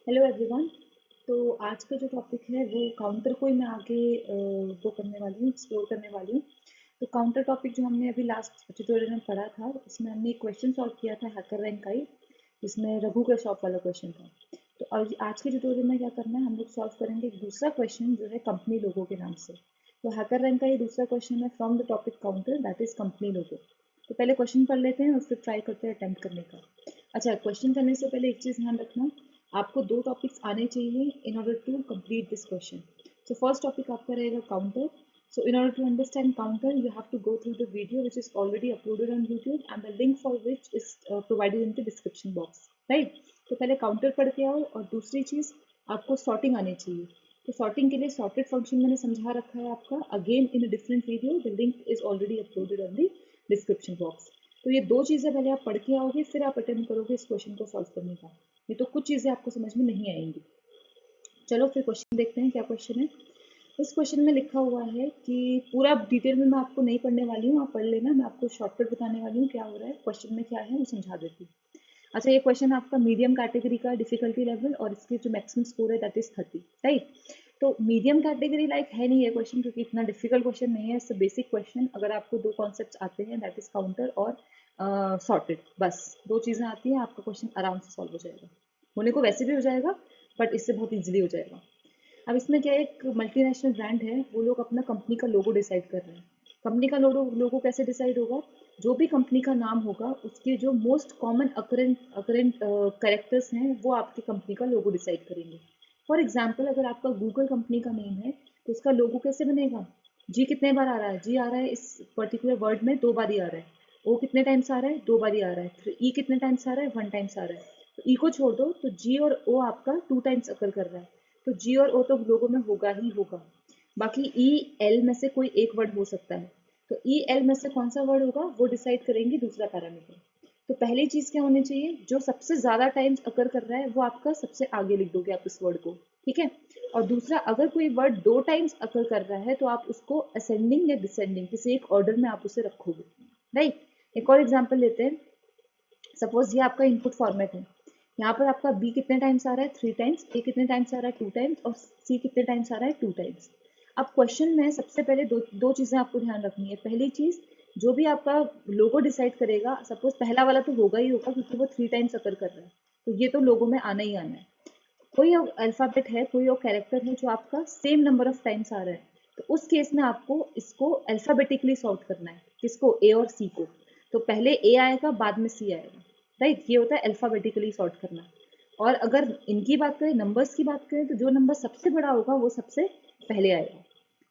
Hello everyone. तो आज का जो टॉपिक है वो काउंटर को ही मैं आगे वो करने वाली हूँ, एक्सप्लोर करने वाली हूँ। तो काउंटर टॉपिक जो हमने अभी लास्ट ट्यूटोरियल में पढ़ा था, उसमें हमने एक क्वेश्चन सॉल्व किया था हैकर रैंक का ही, जिसमें रघु के शॉप वाला क्वेश्चन था। तो आज के ट्यूटोरियल में क्या करना है, हम लोग सॉल्व करेंगे एक दूसरा क्वेश्चन जो है कंपनी लोगो के नाम से। तो हैकर रैंक का ये दूसरा क्वेश्चन है from the topic counter, that is company लोगो। तो पहले क्वेश्चन पढ़ लेते हैं और फिर ट्राई करते हैं अटेम्प्ट करने का। अच्छा, क्वेश्चन करने से पहले एक चीज़ ध्यान रखना, आपको दो टॉपिक्स आने चाहिए in order to complete this question. So first topic आपका रहेगा counter. So in order to understand counter, you have to go through the video which is already uploaded on YouTube and the link for which is provided in the description box. Right? तो पहले counter पढ़ के आओ और दूसरी चीज़ आपको sorting आनी चाहिए। तो सॉर्टिंग के लिए सॉर्टेड फंक्शन मैंने समझा रखा है आपका, again in a different video, the link is already uploaded on the description box. तो ये दो चीज़ें पहले आप पढ़ के आओगे, फिर आप अटेम्प्ट करोगे इस क्वेश्चन को सॉल्व करने का। ये तो कुछ चीज़ें आपको समझ में नहीं आएंगी। चलो फिर क्वेश्चन देखते हैं क्या क्वेश्चन है। इस क्वेश्चन में लिखा हुआ है कि पूरा डिटेल में मैं आपको नहीं पढ़ने वाली हूँ, आप पढ़ लेना, मैं आपको शॉर्टकट बताने वाली हूँ क्या हो रहा है, क्वेश्चन में क्या है वो समझा देती हूँ। अच्छा, ये क्वेश्चन आपका मीडियम कैटेगरी का डिफिकल्टी लेवल और इसकी जो मैक्सिमम स्कोर है दैट इज 30, राइट। तो मीडियम कैटेगरी लाइक है नहीं ये क्वेश्चन, क्योंकि इतना डिफिकल्ट क्वेश्चन नहीं है, इससे बेसिक क्वेश्चन। अगर आपको दो कॉन्सेप्ट आते हैं दैट इज काउंटर और सॉर्टेड, बस दो चीज़ें आती हैं, आपका क्वेश्चन आराम से सॉल्व हो जाएगा। होने को वैसे भी हो जाएगा, बट इससे बहुत ईजिली हो जाएगा। अब इसमें क्या है, एक मल्टीनेशनल ब्रांड है, वो लोग अपना कंपनी का लोगो डिसाइड कर रहे हैं। कंपनी का लोगो कैसे डिसाइड होगा, जो भी कंपनी का नाम होगा उसके जो मोस्ट कॉमन अकरेंट कैरेक्टर्स हैं वो आपकी कंपनी का लोगो डिसाइड करेंगे। फॉर एग्जाम्पल, अगर आपका गूगल कंपनी का नेम है तो उसका लोगो कैसे बनेगा, जी कितने बार आ रहा है, जी आ रहा है इस पर्टिकुलर वर्ड में 2 बार ही आ रहा है। ओ कितने टाइम्स आ रहा है, 2 बार ही आ रहा है। फिर ई कितने टाइम्स आ रहा है, 1 टाइम्स आ रहा है। तो ई को छोड़ दो तो जी और ओ आपका 2 टाइम्स अकर कर रहा है, तो जी और ओ तो लोगों में होगा ही होगा। बाकी ई एल में से कोई एक वर्ड हो सकता है, तो ई एल में से कौन सा वर्ड होगा वो डिसाइड करेंगे दूसरा पैरामीटर। तो पहली चीज क्या होनी चाहिए, जो सबसे ज्यादा टाइम्स अकर कर रहा है वो आपका सबसे आगे लिख दोगे आप इस वर्ड को, ठीक है। और दूसरा, अगर कोई वर्ड 2 टाइम्स अकर कर रहा है तो आप उसको असेंडिंग या डिसेंडिंग किसी एक ऑर्डर में आप उसे रखोगे, राइट। एक और एग्जाम्पल लेते हैं। सपोज ये आपका इनपुट फॉर्मेट है, यहाँ पर आपका बी कितने टाइम्स आ रहा है, 3 टाइम्स, ए कितने टाइम्स आ रहा है, 2 टाइम्स, और सी कितने टाइम्स आ रहा है, 2 टाइम्स। अब क्वेश्चन में सबसे पहले दो चीजें आपको ध्यान रखनी है। पहली चीज, जो भी आपका लोगो डिसाइड करेगा, सपोज पहला वाला तो होगा ही होगा क्योंकि वो 3 टाइम्स अकर कर रहा है, तो ये तो लोगो में आना ही आना है। कोई अल्फाबेट है, कोई और कैरेक्टर है जो आपका सेम नंबर ऑफ टाइम्स आ रहा है, तो उस केस में आपको इसको अल्फाबेटिकली सॉर्ट करना है। किसको, ए और सी को। तो पहले ए आएगा बाद में सी आएगा, राइट। ये होता है अल्फाबेटिकली सॉर्ट करना। और अगर इनकी बात करें, नंबर्स की बात करें, तो जो नंबर सबसे बड़ा होगा वो सबसे पहले आएगा।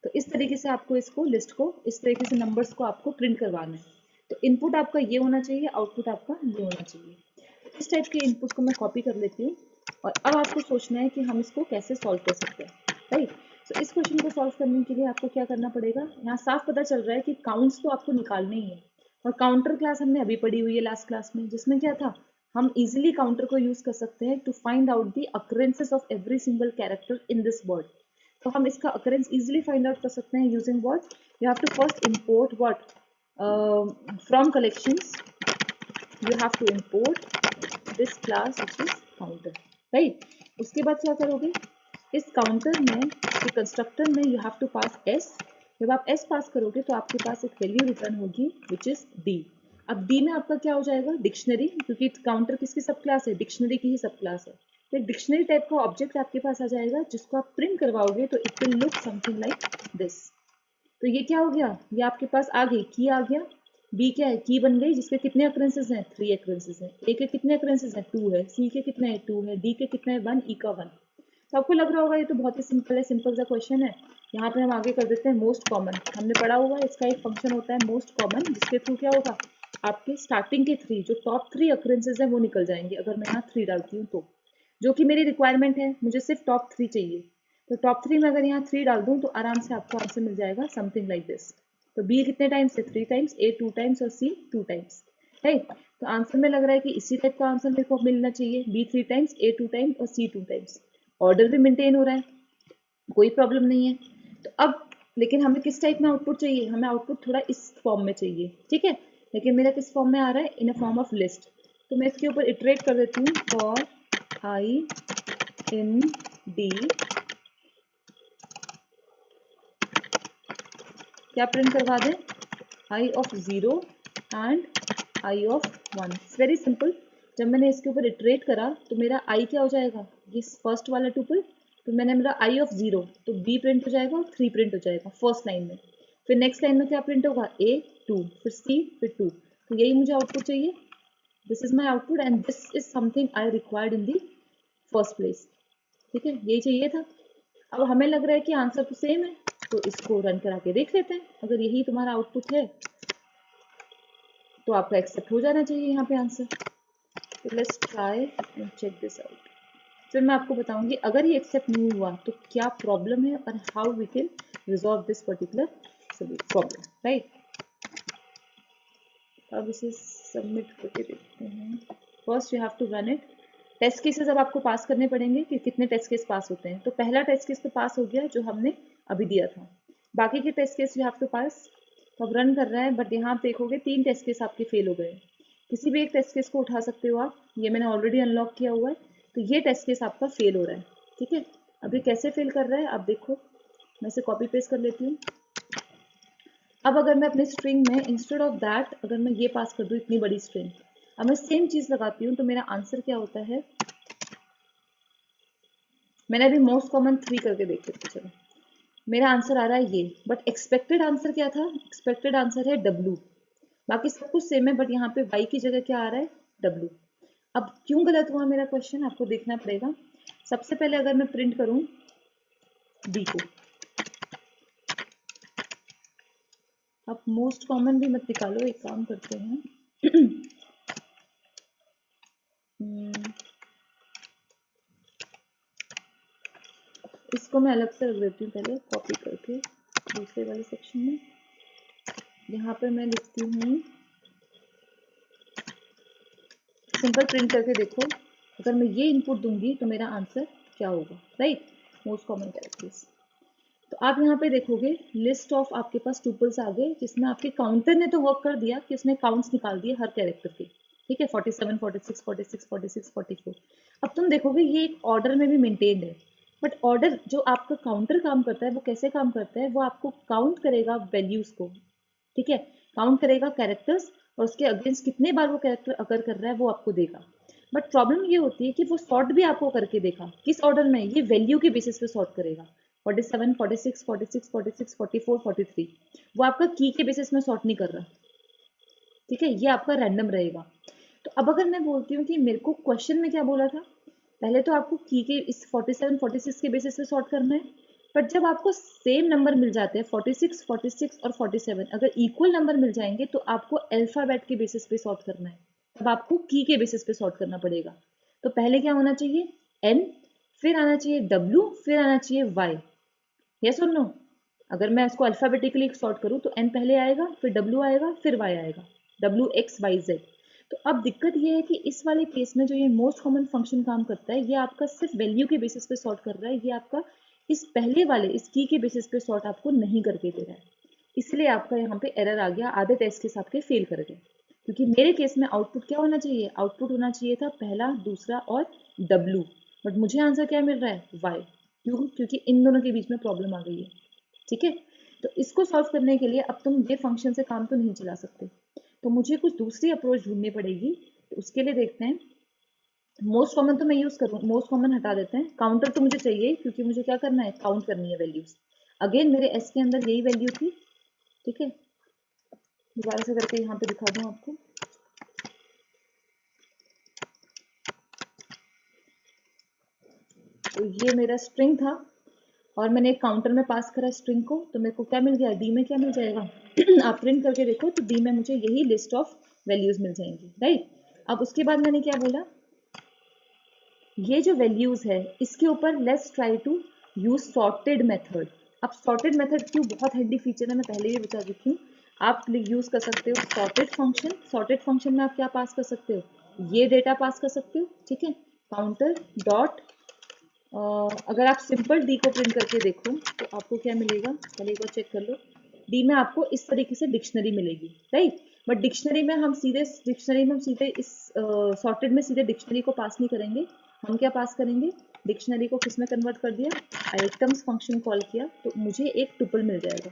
तो इस तरीके से आपको इसको लिस्ट को, इस तरीके से नंबर्स को आपको प्रिंट करवाना है। तो इनपुट आपका ये होना चाहिए, आउटपुट आपका ये होना चाहिए। इस टाइप के इनपुट को मैं कॉपी कर लेती हूँ। और अब आपको सोचना है कि हम इसको कैसे सॉल्व कर सकते हैं, राइट। तो इस क्वेश्चन को सॉल्व करने के लिए आपको क्या करना पड़ेगा, यहाँ साफ पता चल रहा है कि काउंट्स तो आपको निकालने ही है। और काउंटर क्लास हमने अभी पढ़ी हुई है लास्ट क्लास में, जिसमें क्या था, हम इजीली काउंटर को यूज कर सकते हैं to find out the occurrences of every single character in this word. तो हम इसका अकरेंस इजीली फाइंड आउट कर सकते हैं using what, you have to first import what, from collections you have to import this class which is counter, right। उसके बाद क्या करोगे, इस काउंटर में, ये कंस्ट्रक्टर में you have to pass s। जब आप s पास करोगे तो आपके पास एक वैल्यू रिटर्न होगी विच इज d। अब d में आपका क्या हो जाएगा, डिक्शनरी, क्योंकि काउंटर किसकी सब क्लास है, डिक्शनरी की ही सब क्लास है। तो एक डिक्शनरी टाइप का ऑब्जेक्ट आपके पास आ जाएगा, जिसको आप प्रिंट करवाओगे तो it will look something like this. तो ये क्या हो गया, ये आपके पास आ गई, की आ गया। बी क्या है, की बन गई, जिसके कितने अक्रेंसेस हैं, 3 अक्रेंसेस हैं। ए के कितने अक्रेंसेस हैं, 2 है। सी के कितने हैं, 2 है। डी के कितने हैं, 1। ई का 1। तो आपको लग रहा होगा ये तो बहुत ही सिंपल है, सिंपल सा क्वेश्चन है। यहाँ पे हम आगे कर देते हैं मोस्ट कॉमन। हमने पढ़ा हुआ है, इसका एक फंक्शन होता है मोस्ट कॉमन, जिसके थ्रू क्या होगा, आपके स्टार्टिंग के 3 जो टॉप 3 अक्रेंसेस हैं वो निकल जाएंगे। अगर मैं यहाँ 3 डालती हूँ तो, जो कि मेरी रिक्वायरमेंट है, मुझे सिर्फ टॉप 3 चाहिए। तो टॉप 3 में अगर यहाँ 3 डाल दूँ तो आराम से आपको आंसर मिल जाएगा समथिंग लाइक दिस। तो बी कितने टाइम्स है, 3 टाइम्स, ए 2 टाइम्स और सी 2 टाइम्स, राइट। तो आंसर में लग रहा है कि इसी टाइप का आंसर मेरे को मिलना चाहिए, बी 3 टाइम्स, ए 2 टाइम्स और सी 2 टाइम्स। ऑर्डर भी मेंटेन हो रहा है, कोई प्रॉब्लम नहीं है। तो अब लेकिन हमें किस टाइप में आउटपुट चाहिए, हमें आउटपुट थोड़ा इस फॉर्म में चाहिए, ठीक है। लेकिन मेरा किस फॉर्म में आ रहा है, in a form of list. तो मैं इसके ऊपर इटरेट कर देती हूँ, फॉर आई इन डी क्या प्रिंट करवा दें, I of 0 and I of 1। It's very simple. जब मैंने इसके ऊपर इटरेट करा तो मेरा आई क्या हो जाएगा, ये फर्स्ट वाला टुपल, तो मैंने मेरा आई ऑफ 0 तो बी प्रिंट हो जाएगा और 3 प्रिंट हो जाएगा फर्स्ट लाइन में। फिर नेक्स्ट लाइन में क्या प्रिंट होगा, ए 2, फिर सी, फिर 2। तो यही मुझे आउटपुट चाहिए। This is my output and this is something I required in the first place. ठीक है, यही चाहिए था। अब हमें लग रहा है कि आंसर तो सेम है, तो इसको रन करा के देख लेते हैं। अगर यही तुम्हारा आउटपुट है तो आपका एक्सेप्ट हो जाना चाहिए यहाँ पे आंसर। तो let's try and check this out. फिर मैं आपको बताऊंगी अगर ये एक्सेप्ट नहीं हुआ तो क्या प्रॉब्लम है और how we can resolve this particular problem, right. अब इसे सबमिट करके देखते हैं। First you have to run it. Test cases अब आपको पास करने पड़ेंगे कि कितने टेस्ट केस पास होते हैं। तो पहला टेस्ट केस तो पास हो गया जो हमने अभी दिया था, बाकी के test case you have to pass. तो अब रन कर रहा है, बट यहाँ देखोगे 3 टेस्ट केस आपके फेल हो गए। किसी भी एक टेस्ट केस को उठा सकते हो आप, ये मैंने ऑलरेडी अनलॉक किया हुआ है। तो ये टेस्ट केस आपका फेल हो रहा है, ठीक है। अब ये कैसे फेल कर रहा है आप देखो, मैं इसे कॉपी पेस्ट कर लेती हूँ। अब अगर मैं अपने स्ट्रिंग में इंस्टेड ऑफ दैट अगर मैं ये पास कर दूँ इतनी बड़ी स्ट्रिंग, अब मैं सेम चीज लगाती हूँ तो मेरा आंसर क्या होता है। मैंने अभी मोस्ट कॉमन 3 करके देख लेते, चलो मेरा आंसर आ रहा है ये, बट एक्सपेक्टेड आंसर क्या था, एक्सपेक्टेड आंसर है W। बाकी सब कुछ सेम है, बट यहाँ पे Y की जगह क्या आ रहा है, W। अब क्यों गलत हुआ मेरा क्वेश्चन आपको देखना पड़ेगा। सबसे पहले अगर मैं प्रिंट करूं D को, अब मोस्ट कॉमन भी मत निकालो, एक काम करते हैं इसको मैं अलग से रख देती हूँ, पहले कॉपी करके दूसरे वाले सेक्शन में। यहाँ पे मैं लिखती हूँ सिंपल, प्रिंट करके देखो अगर मैं ये इनपुट दूंगी तो मेरा आंसर क्या होगा, राइट। Most common characters. तो आप यहाँ पे देखोगे लिस्ट ऑफ आपके पास ट्यूपल्स आ गए, जिसमें आपके काउंटर ने तो वर्क कर दिया कि उसने काउंट्स निकाल दिए हर कैरेक्टर के, ठीक है। 47, 46, 46, 46, 44। अब तुम देखोगे ये एक ऑर्डर में भी मेंटेन्ड है, बट ऑर्डर जो आपका काउंटर काम करता है वो कैसे काम करता है, वो आपको काउंट करेगा वैल्यूज को, ठीक है। काउंट करेगा कैरेक्टर्स और उसके अगेंस्ट कितने बार वो कैरेक्टर अगर कर रहा है वो आपको देगा। बट प्रॉब्लम ये होती है कि वो सॉर्ट भी आपको करके देगा, किस ऑर्डर में, ये वैल्यू के बेसिस पे सॉर्ट करेगा। 47, 46, 46, 46, 44, 43, वो आपका की के बेसिस में सॉर्ट नहीं कर रहा, ठीक है। ये आपका रैंडम रहेगा। तो अब अगर मैं बोलती हूँ कि मेरे को क्वेश्चन में क्या बोला था, पहले तो आपको की के इस 47, 46 के बेसिस पे सॉर्ट करना है, बट जब आपको सेम नंबर मिल जाते हैं 46, 46 और 47, अगर इक्वल नंबर मिल जाएंगे तो आपको अल्फाबेट के बेसिस पे सॉर्ट करना है। तब आपको की के बेसिस पे सॉर्ट करना पड़ेगा। तो पहले क्या होना चाहिए, एन, फिर आना चाहिए डब्ल्यू, फिर आना चाहिए वाई। यस और नो। अगर मैं इसको अल्फाबेटिकली सॉर्ट करूँ तो एन पहले आएगा, फिर डब्ल्यू आएगा, फिर वाई आएगा, डब्ल्यू एक्स वाई जेड। तो अब दिक्कत ये है कि इस वाले केस में जो ये मोस्ट कॉमन फंक्शन काम करता है, ये आपका सिर्फ वैल्यू के बेसिस पे सॉर्ट कर रहा है, ये आपका इस पहले वाले इस की के बेसिस पे सॉर्ट आपको नहीं करके दे रहा है। इसलिए आपका यहाँ पे एरर आ गया, आधे टेस्ट केस आपके फेल कर गए। क्योंकि मेरे केस में आउटपुट क्या होना चाहिए, आउटपुट होना चाहिए था पहला, दूसरा और डब्ल्यू, बट मुझे आंसर क्या मिल रहा है, वाई। क्यों, क्योंकि इन दोनों के बीच में प्रॉब्लम आ गई है, ठीक है। तो इसको सॉल्व करने के लिए अब तुम ये फंक्शन से काम तो नहीं चला सकते, तो मुझे कुछ दूसरी अप्रोच ढूंढनी पड़ेगी। तो उसके लिए देखते हैं, मोस्ट कॉमन तो मैं यूज करूँ, मोस्ट कॉमन हटा देते हैं। काउंटर तो मुझे चाहिए क्योंकि मुझे क्या करना है, काउंट करनी है वैल्यूज। अगेन मेरे एस के अंदर यही वैल्यू थी, ठीक है। दोबारा से करके यहाँ पे दिखा दूँ आपको। तो ये मेरा स्ट्रिंग था और मैंने एक काउंटर में पास करा स्ट्रिंग को, तो मेरे को क्या मिल गया, डी में क्या मिल जाएगा आप प्रिंट करके देखो तो डी में मुझे यही लिस्ट ऑफ वैल्यूज मिल जाएंगी, राइट। अब उसके बाद मैंने क्या बोला, ये जो वैल्यूज है इसके ऊपर let's try to use sorted method. अब सॉर्टेड मेथड क्यों बहुत हैंडी फीचर है, मैं पहले ही बता चुकी हूँ। आप यूज कर सकते हो सॉर्टेड फंक्शन। सॉर्टेड फंक्शन में आप क्या पास कर सकते हो, ये डेटा पास कर सकते हो, ठीक है। काउंटर डॉट अगर आप सिंपल डी को प्रिंट करके देखो तो आपको क्या मिलेगा, पहले एक बार चेक कर लो। डी में आपको इस तरीके से डिक्शनरी मिलेगी, राइट। बट डिक्शनरी में हम सीधे इस सॉर्टेड में सीधे डिक्शनरी को पास नहीं करेंगे, हम क्या पास करेंगे, डिक्शनरी को किस में कन्वर्ट कर दिया, आइटम्स फंक्शन कॉल किया, तो मुझे एक टुपल मिल जाएगा।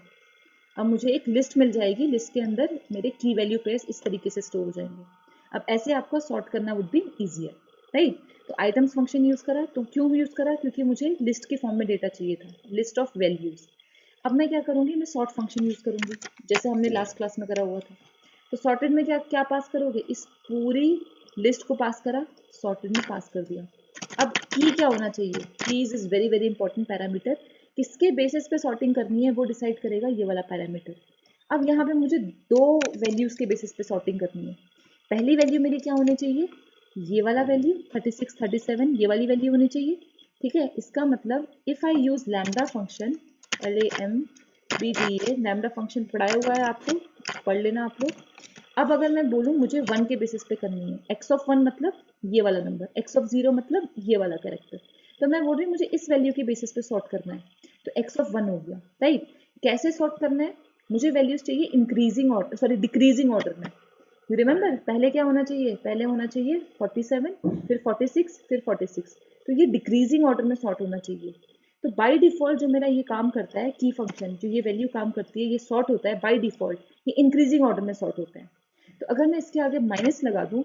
अब मुझे एक लिस्ट मिल जाएगी, लिस्ट के अंदर मेरे की वैल्यू पेयर्स इस तरीके से स्टोर हो जाएंगे। अब ऐसे आपका सॉर्ट करना वुड बी ईजियर, राइट। तो आइटम्स फंक्शन यूज करा, तो क्यों यूज करा, क्योंकि मुझे लिस्ट के फॉर्म में डेटा चाहिए था, लिस्ट ऑफ वैल्यूज। अब मैं क्या करूंगी, मैं सॉर्ट फंक्शन यूज करूंगी, जैसे हमने लास्ट क्लास में करा हुआ था। तो सॉर्टेड में क्या क्या पास करोगे, इस पूरी लिस्ट को पास करा, सॉर्टेड में पास कर दिया। अब की क्या होना चाहिए, keys is very very important parameter, किसके बेसिस पे सॉर्टिंग करनी है वो डिसाइड करेगा ये वाला पैरामीटर। अब यहाँ पे मुझे दो वैल्यूज के बेसिस पे सॉर्टिंग करनी है। पहली वैल्यू मेरी क्या होनी चाहिए, ये वाला वैल्यू 36 37 ये वाली वैल्यू होनी चाहिए, ठीक है। इसका मतलब if I use lambda function, LAMBDA, lambda function पढ़ाया हुआ है आपको, पढ़ लेना आप लोग। अब अगर मैं बोलूँ मुझे 1 के बेसिस पे करनी है, x ऑफ 1 मतलब ये वाला नंबर, x ऑफ 0 मतलब ये वाला कैरेक्टर, तो मैं बोल रही हूँ मुझे इस वैल्यू के बेसिस पे सॉर्ट करना है, तो x ऑफ 1 हो गया, राइट। कैसे सॉर्ट करना है, मुझे वैल्यूज चाहिए increasing order, sorry decreasing order में। यू रिमेंबर पहले क्या होना चाहिए, पहले होना चाहिए 47, फिर 46, फिर 46, तो ये डिक्रीजिंग ऑर्डर में सॉर्ट होना चाहिए। तो बाय डिफॉल्ट जो मेरा ये काम करता है, की फंक्शन जो ये वैल्यू काम करती है, ये सॉर्ट होता है बाय डिफॉल्ट, ये इंक्रीजिंग ऑर्डर में सॉर्ट होता है। तो अगर मैं इसके आगे माइनस लगा दूं,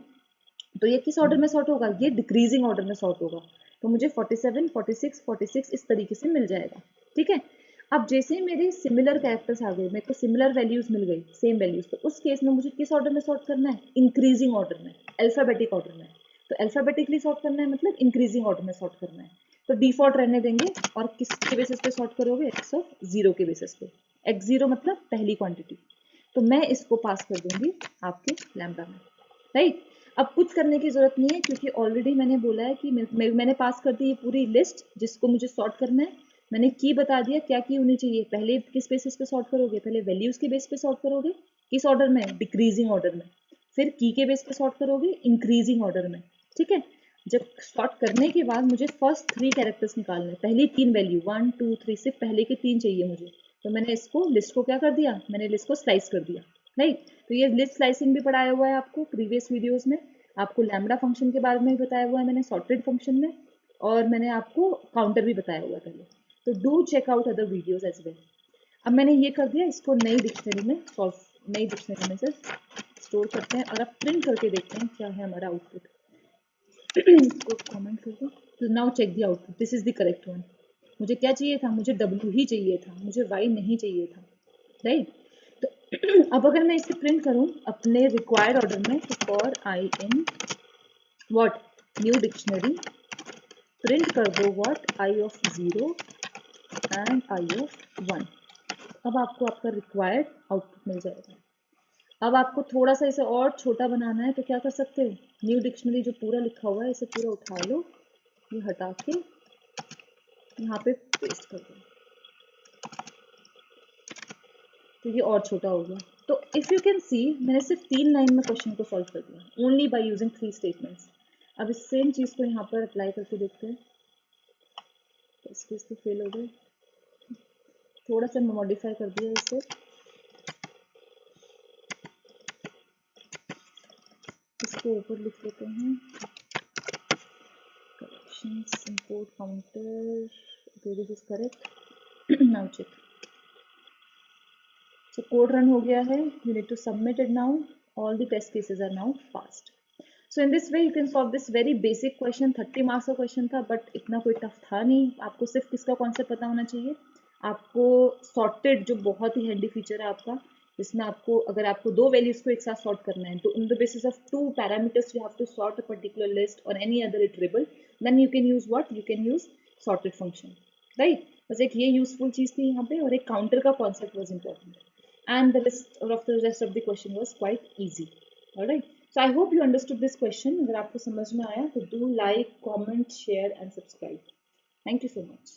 तो ये किस ऑर्डर में सॉर्ट होगा, ये डिक्रीजिंग ऑर्डर में सॉर्ट होगा। तो मुझे 47, 46, 46 इस तरीके से मिल जाएगा, ठीक है। अब जैसे ही मेरे सिमिलर कैरेक्टर्स आ गए, मेरे को सिमिलर वैल्यूज मिल गई, सेम वैल्यूज, तो उस केस में मुझे किस ऑर्डर में सॉर्ट करना है, इंक्रीजिंग ऑर्डर में, अल्फाबेटिक ऑर्डर में। तो अल्फाबेटिकली सॉर्ट करना है मतलब इंक्रीजिंग ऑर्डर में सॉर्ट करना है। तो डिफॉल्ट रहने देंगे, और किसके बेसिस पे सॉर्ट करोगे, एक्स ऑफ 0 के बेसिस पे। x0 मतलब पहली क्वांटिटी, तो मैं इसको पास कर दूंगी आपके लैम्डा में, राइट। अब कुछ करने की जरूरत नहीं है, क्योंकि ऑलरेडी मैंने बोला है कि मैंने पास कर दी ये पूरी लिस्ट जिसको मुझे सॉर्ट करना है। मैंने की बता दिया क्या की होनी चाहिए, पहले किस बेसिस पे सॉर्ट करोगे, पहले वैल्यूज के बेस पे सॉर्ट करोगे, किस ऑर्डर में, डिक्रीजिंग ऑर्डर में। फिर की के बेस पे सॉर्ट करोगे, इंक्रीजिंग ऑर्डर में, ठीक है। जब सॉर्ट करने के बाद मुझे फर्स्ट 3 कैरेक्टर्स निकालने, पहली 3 वैल्यू 1 2 3, सिर्फ पहले के 3 चाहिए मुझे। तो मैंने इसको लिस्ट को क्या कर दिया, मैंने लिस्ट को स्लाइस कर दिया, राइट। तो ये लिस्ट स्लाइसिंग भी पढ़ाया हुआ है आपको प्रीवियस वीडियोस में, आपको लैम्डा फंक्शन के बारे में भी बताया हुआ है मैंने सॉर्टेड फंक्शन में, और मैंने आपको काउंटर भी बताया हुआ है पहले। तो do check out other videos as well. अब मैंने ये कर दिया, इसको नई डिक्शनरी में नई डिक्शनरी में से स्टोर करते हैं, और अब प्रिंट करके देखते हैं क्या है हमारा आउटपुट। इसको कमेंट कर दो। तो now check the output, this is the correct one. मुझे क्या चाहिए था, मुझे W ही चाहिए था, मुझे Y नहीं चाहिए था, राइट। तो अब अगर मैं इसे प्रिंट करूं अपने रिक्वायर्ड ऑर्डर में, तो for I in what, new dictionary, print कर दो what, I of 0 and I of 1। अब आपको आपका रिक्वायर्ड आउटपुट मिल जाएगा। अब आपको थोड़ा सा इसे और छोटा बनाना है, तो क्या कर सकते हो, न्यू डिक्शनरी जो पूरा लिखा हुआ है इसे पूरा उठा लो, ये हटा के यहाँ पे पेस्ट कर दो, तो ये और छोटा हो गया। तो इफ यू कैन सी, मैंने सिर्फ 3 लाइन में क्वेश्चन को सॉल्व कर दिया, ओनली बाय यूजिंग 3 स्टेटमेंट्स। अब इस सेम चीज को यहाँ पर अप्लाई करके देखते हैं। इस केस पे फेल हो गए, थोड़ा सा मॉडिफाई कर दिया इसे, इसको ऊपर लिख लेते हैं, collections import counter, okay this is correct. Now check, so code run हो गया है, you need to submit it now, all the test cases are now passed. So in this way you can solve this very basic question, 30 marks का question था, but इतना कोई tough था नहीं। आपको सिर्फ किसका कॉन्सेप्ट पता होना चाहिए, आपको सॉर्टेड जो बहुत ही हैंडी फीचर है आपका, जिसमें आपको अगर आपको दो वैल्यूज को एक साथ सॉर्ट करना है, तो in the basis of 2 parameters you have to sort a particular list और any other iterable, then you can use what, you can use sorted function, right. बस एक ये यूजफुल चीज थी यहाँ पे, और एक काउंटर का concept was important, and the rest of the question was quite easy. All right, so I hope you understood this question. अगर आपको समझ में आया तो do like, comment, share and subscribe. Thank you so much.